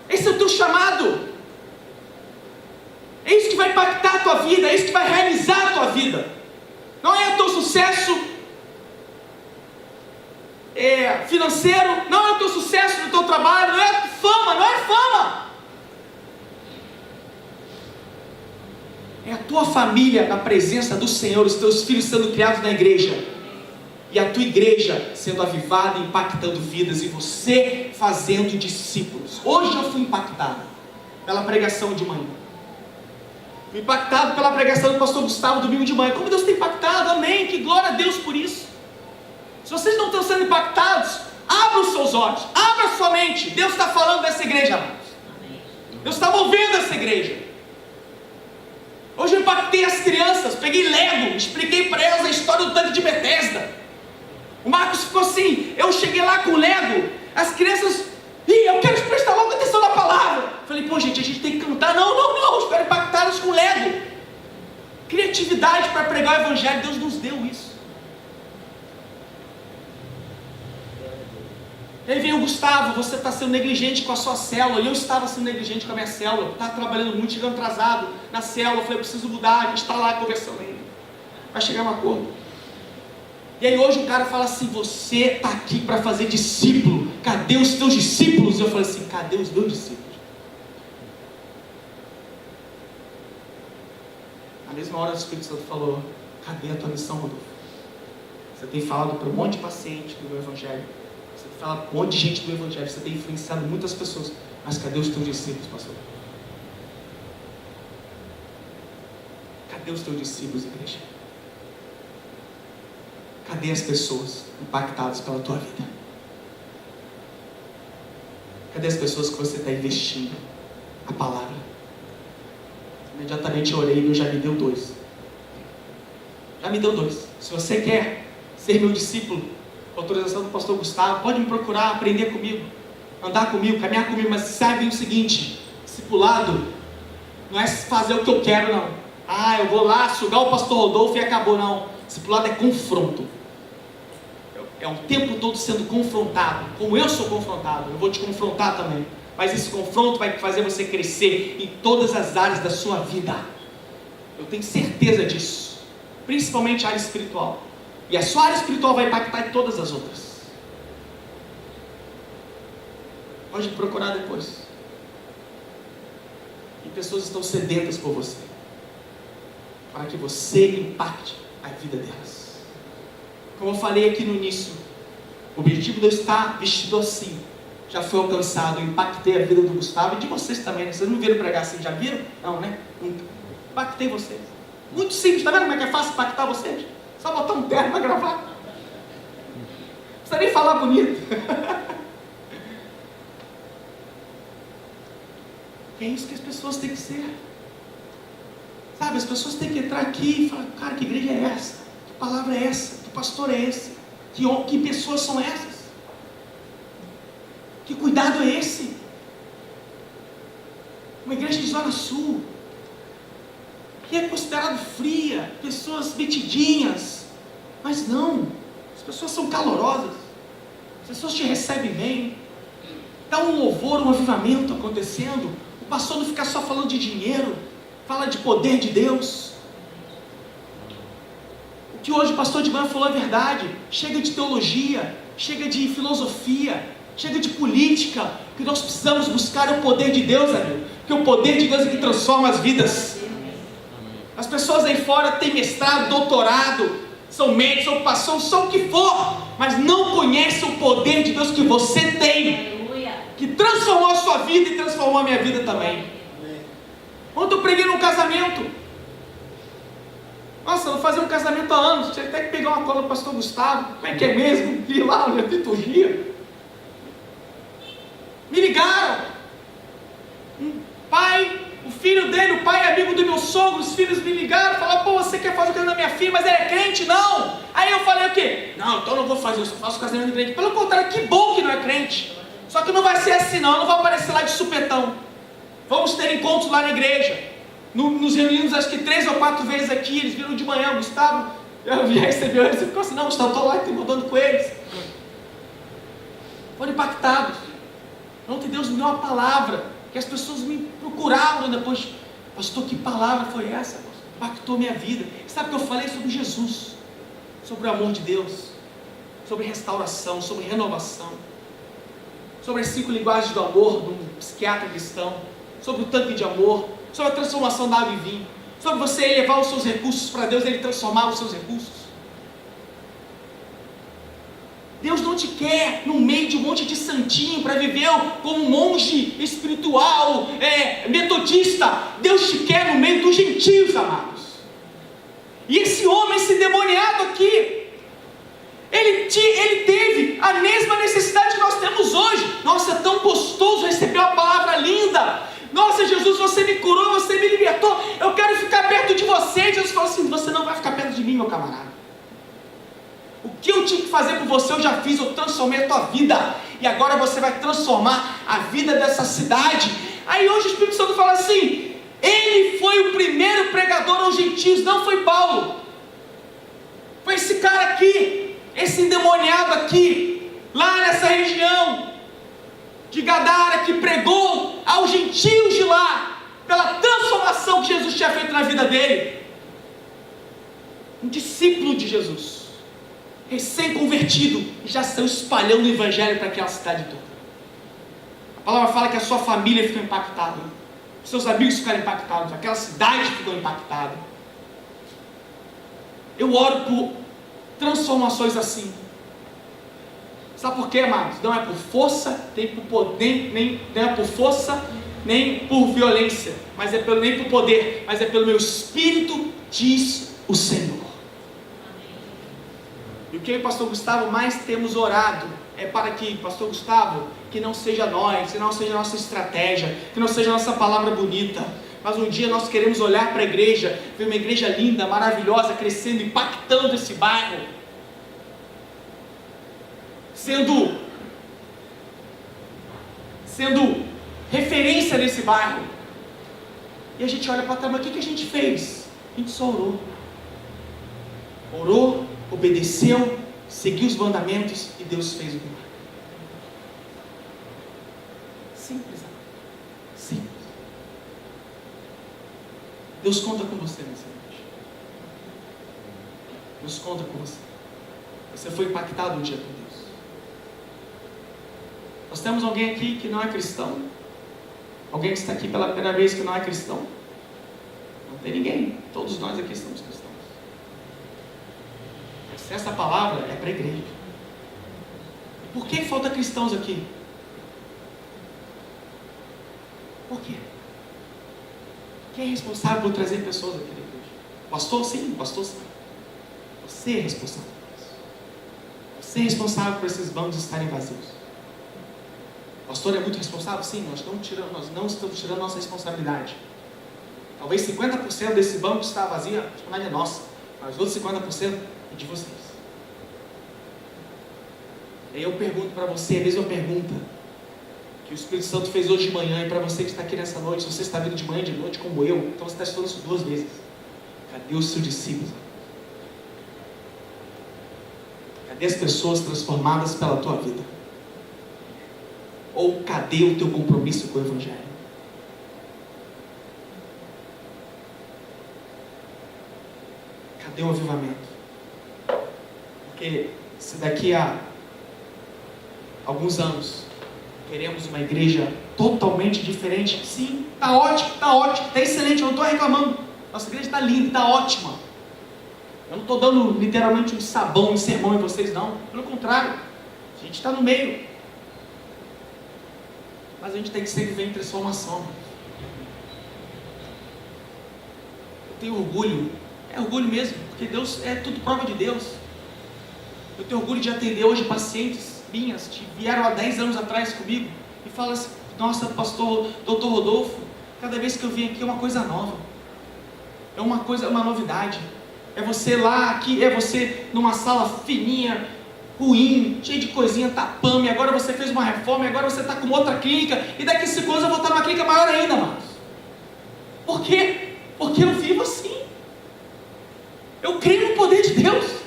Esse é o teu chamado. É isso que vai impactar a tua vida, é isso que vai realizar a tua vida. Não é o teu sucesso financeiro, não é o teu sucesso no teu trabalho, não é fama, não é fama. É a tua família na presença do Senhor, os teus filhos sendo criados na igreja, e a tua igreja sendo avivada, impactando vidas, e você fazendo discípulos. Hoje eu fui impactado pela pregação de manhã, fui impactado pela pregação do pastor Gustavo domingo de manhã. Como Deus tem impactado, amém, que glória a Deus por isso. Se vocês não estão sendo impactados, abra os seus olhos, abra a sua mente. Deus está falando dessa igreja, amados. Deus está movendo essa igreja. Hoje eu impactei as crianças, peguei Lego, expliquei para elas a história do tanque de Betesda. O Marcos ficou assim, eu cheguei lá com o Lego, as crianças: eu quero prestar logo atenção na palavra. Falei: pô, gente, a gente tem que cantar. Não, espero impactá-los com Lego. Criatividade para pregar o evangelho, Deus nos deu isso. E aí vem o Gustavo: você está sendo negligente com a sua célula. E eu estava sendo negligente com a minha célula, estava trabalhando muito, chegando atrasado na célula. Eu falei: eu preciso mudar. A gente está lá conversando ainda, vai chegar um acordo. E aí hoje o cara fala assim: você está aqui para fazer discípulo, cadê os teus discípulos? E eu falei assim: cadê os meus discípulos? Na mesma hora o Espírito Santo falou: cadê a tua missão, Rodolfo? Você tem falado para um monte de paciente do meu evangelho, você tem falado para um monte de gente do evangelho, você tem influenciado muitas pessoas, mas cadê os teus discípulos, pastor? Cadê os teus discípulos, igreja? Cadê as pessoas impactadas pela tua vida? Cadê as pessoas que você está investindo a palavra? Imediatamente eu orei e Deus já me deu 2. Já me deu 2. Se você quer ser meu discípulo, com autorização do pastor Gustavo, pode me procurar, aprender comigo, andar comigo, caminhar comigo, mas saiba o seguinte: discipulado não é fazer o que eu quero, não. Eu vou lá sugar o pastor Rodolfo e acabou, não. Discipulado é confronto. É o tempo todo sendo confrontado, como eu sou confrontado. Eu vou te confrontar também, mas esse confronto vai fazer você crescer em todas as áreas da sua vida. Eu tenho certeza disso, principalmente a área espiritual. E a sua área espiritual vai impactar em todas as outras. Pode me procurar depois. E pessoas estão sedentas por você, para que você impacte a vida delas. Como eu falei aqui no início, o objetivo de eu estar vestido assim já foi alcançado. Eu impactei a vida do Gustavo e de vocês também, né? Vocês não viram pregar assim, já viram? Não, né? Impactei vocês. Muito simples, tá vendo como é que é fácil impactar vocês? Só botar um terno para gravar. Não precisa nem falar bonito. É isso que as pessoas têm que ser. Sabe, as pessoas têm que entrar aqui e falar: cara, que igreja é essa? Que palavra é essa? Que pastor é esse? Que pessoas são essas? Que cuidado é esse? Uma igreja de Zona Sul, que é considerado fria, pessoas metidinhas, mas não, as pessoas são calorosas, as pessoas te recebem bem, dá um louvor, um avivamento acontecendo. O pastor não fica só falando de dinheiro, fala de poder de Deus. O que hoje o pastor de manhã falou é verdade. Chega de teologia, chega de filosofia, chega de política, que nós precisamos buscar o poder de Deus, amigo, porque o poder de Deus é que transforma as vidas. As pessoas aí fora têm mestrado, doutorado, são médicos, são pastores, são o que for, mas não conhecem o poder de Deus que você tem, que transformou a sua vida e transformou a minha vida também. Ontem eu preguei num casamento. Nossa, eu vou fazer um casamento há anos, tinha até que pegar uma cola do pastor Gustavo. Como é que é mesmo? Vi lá na liturgia. Me ligaram. O filho dele, o pai amigo do meu sogro, os filhos me ligaram, falaram: pô, você quer fazer o casamento da minha filha, mas ele é crente? Não. Aí eu falei o quê? Não, então eu não vou fazer isso, eu faço o casamento de crente. Pelo contrário, que bom que não é crente. Só que não vai ser assim não, eu não vou aparecer lá de supetão. Vamos ter encontros lá na igreja. Nos reunimos acho que 3 ou 4 vezes aqui. Eles viram de manhã, o Gustavo, eu já recebi eles, ficou assim: não, Gustavo, estou lá incomodando com eles. Foram impactados. Ontem Deus me deu uma palavra, que as pessoas me procuraram depois: pastor, que palavra foi essa? Impactou minha vida. Sabe o que eu falei sobre Jesus? Sobre o amor de Deus, sobre restauração, sobre renovação, sobre as 5 linguagens do amor de um psiquiatra cristão, sobre o tanque de amor, sobre a transformação da água e vinho, sobre você elevar os seus recursos para Deus, Ele transformar os seus recursos. Deus não te quer no meio de um monte de santinho para viver como um monge espiritual, metodista. Deus te quer no meio dos gentios, amados. E esse homem, esse demoniado aqui, ele teve a mesma necessidade que nós temos hoje. Nossa, é tão gostoso receber uma palavra linda. Nossa, Jesus, você me curou, você me libertou, eu quero ficar perto de você. Jesus falou assim: você não vai ficar perto de mim, meu camarada. O que eu tinha que fazer por você, eu já fiz, eu transformei a tua vida. E agora você vai transformar a vida dessa cidade. Aí hoje o Espírito Santo fala assim: ele foi o primeiro pregador aos gentios, não foi Paulo. Foi esse cara aqui, esse endemoniado aqui, lá nessa região de Gadara, que pregou aos gentios de lá, pela transformação que Jesus tinha feito na vida dele. Um discípulo de Jesus, recém-convertido, e já saiu espalhando o evangelho para aquela cidade toda. A palavra fala que a sua família ficou impactada, seus amigos ficaram impactados, aquela cidade ficou impactada. Eu oro por transformações assim. Sabe por quê, amados? Não é por força, nem por poder, não é por força, nem por violência, mas nem por poder, mas é pelo meu espírito, diz o Senhor. E o que eu e o pastor Gustavo mais temos orado é para que, pastor Gustavo, que não seja nós, que não seja nossa estratégia, que não seja nossa palavra bonita, mas um dia nós queremos olhar para a igreja, ver uma igreja linda, maravilhosa, crescendo, impactando esse bairro, sendo referência nesse bairro. E a gente olha para trás, mas o que a gente fez? A gente só orou, obedeceu, seguiu os mandamentos e Deus fez o milagre. Simples. Simples. Deus conta com você nessa noite. Deus conta com você. Você foi impactado um dia por Deus. Nós temos alguém aqui que não é cristão? Alguém que está aqui pela primeira vez que não é cristão? Não tem ninguém. Todos nós aqui somos cristãos. Essa palavra é para a igreja. Por que falta cristãos aqui? Por quê? Quem é responsável por trazer pessoas aqui na igreja? Pastor, sim, pastor, sim. Você é responsável por isso. Você é responsável por esses bancos estarem vazios. O pastor é muito responsável? Sim, nós não estamos tirando nossa responsabilidade. Talvez 50% desse banco está vazio, a responsabilidade é nossa, mas os outros 50% é de vocês. E aí eu pergunto para você, a mesma pergunta que o Espírito Santo fez hoje de manhã, e para você que está aqui nessa noite, se você está vindo de manhã e de noite como eu, então você está estudando isso 2 vezes. Cadê os seus discípulos? Cadê as pessoas transformadas pela tua vida? Ou cadê o teu compromisso com o Evangelho? Cadê o avivamento? Porque se daqui a alguns anos queremos uma igreja totalmente diferente, sim, está ótimo, está excelente, eu não estou reclamando. Nossa igreja está linda, está ótima. Eu não estou dando literalmente um sabão, um sermão em vocês, não. Pelo contrário, a gente está no meio. Mas a gente tem que sempre ver em transformação. Eu tenho orgulho, é orgulho mesmo, porque Deus é tudo prova de Deus. Eu tenho orgulho de atender hoje pacientes minhas que vieram há 10 anos atrás comigo e falam assim: nossa, pastor, doutor Rodolfo, cada vez que eu vim aqui é uma coisa nova, é uma novidade. É você lá, aqui, é você numa sala fininha, ruim, cheio de coisinha, tapame, agora você fez uma reforma, agora você está com outra clínica, e daqui a 5 anos eu vou estar numa clínica maior ainda, amados. Por quê? Porque eu vivo assim. Eu creio no poder de Deus,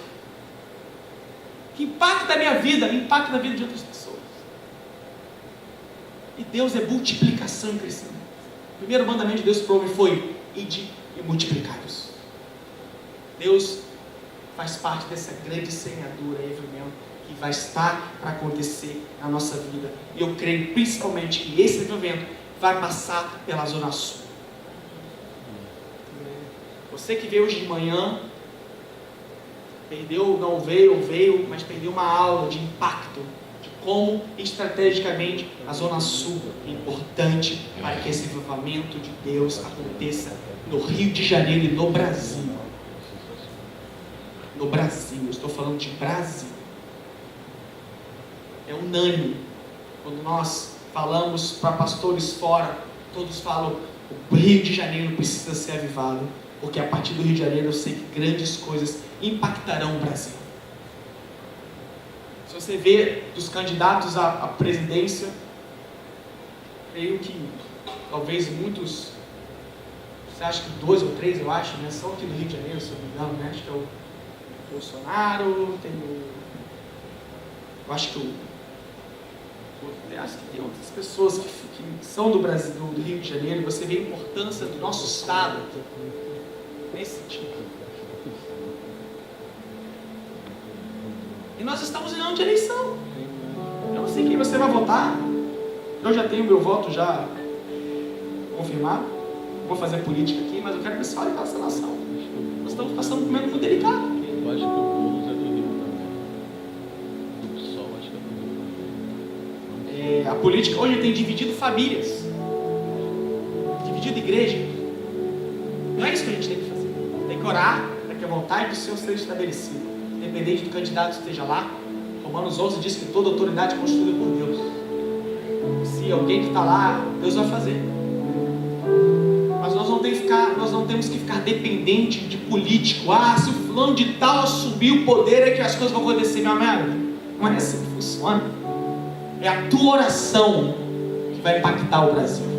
que impacta a minha vida, impacta a vida de outras pessoas. E Deus é multiplicação e crescimento. O primeiro mandamento de Deus para o homem foi: ide e multiplicai-vos. Deus faz parte dessa grande semeadura e avivamento que vai estar para acontecer na nossa vida. E eu creio principalmente que esse avivamento vai passar pela Zona Sul. Você que veio hoje de manhã, perdeu, não veio, ou veio, mas perdeu uma aula de impacto, de como estrategicamente a Zona Sul é importante para que esse avivamento de Deus aconteça no Rio de Janeiro e no Brasil. No Brasil, eu estou falando de Brasil. É unânime. Quando nós falamos para pastores fora, todos falam: o Rio de Janeiro precisa ser avivado, porque a partir do Rio de Janeiro eu sei que grandes coisas impactarão o Brasil. Se você vê dos candidatos à presidência, creio que talvez muitos, você acha que 2 ou 3, eu acho, né, só aqui no Rio de Janeiro, se eu não me engano, né, acho que é o Bolsonaro, tem eu acho que acho que tem outras pessoas que são do Brasil, do Rio de Janeiro, e você vê a importância do nosso estado nesse sentido. E nós estamos em ano de eleição. Eu não sei quem você vai votar. Eu já tenho meu voto já confirmado. Não vou fazer política aqui, mas eu quero que você olhe para essa nação. Nós estamos passando por um momento muito delicado. Eu acho que o Boulos é do Rio também. Do PSOL, acho que é do Rio. A política hoje tem dividido famílias, dividido igreja. Não é isso que a gente tem que fazer. Tem que orar para que a vontade do Senhor seja estabelecida. independente do candidato que esteja lá. Romanos 11 diz que toda autoridade é construída por Deus. Se alguém que está lá, Deus vai fazer. Mas nós não temos que ficar dependente de político. Se o fulano de tal assumir o poder, é que as coisas vão acontecer. Meu amigo, não é assim que funciona. É a tua oração que vai impactar o Brasil.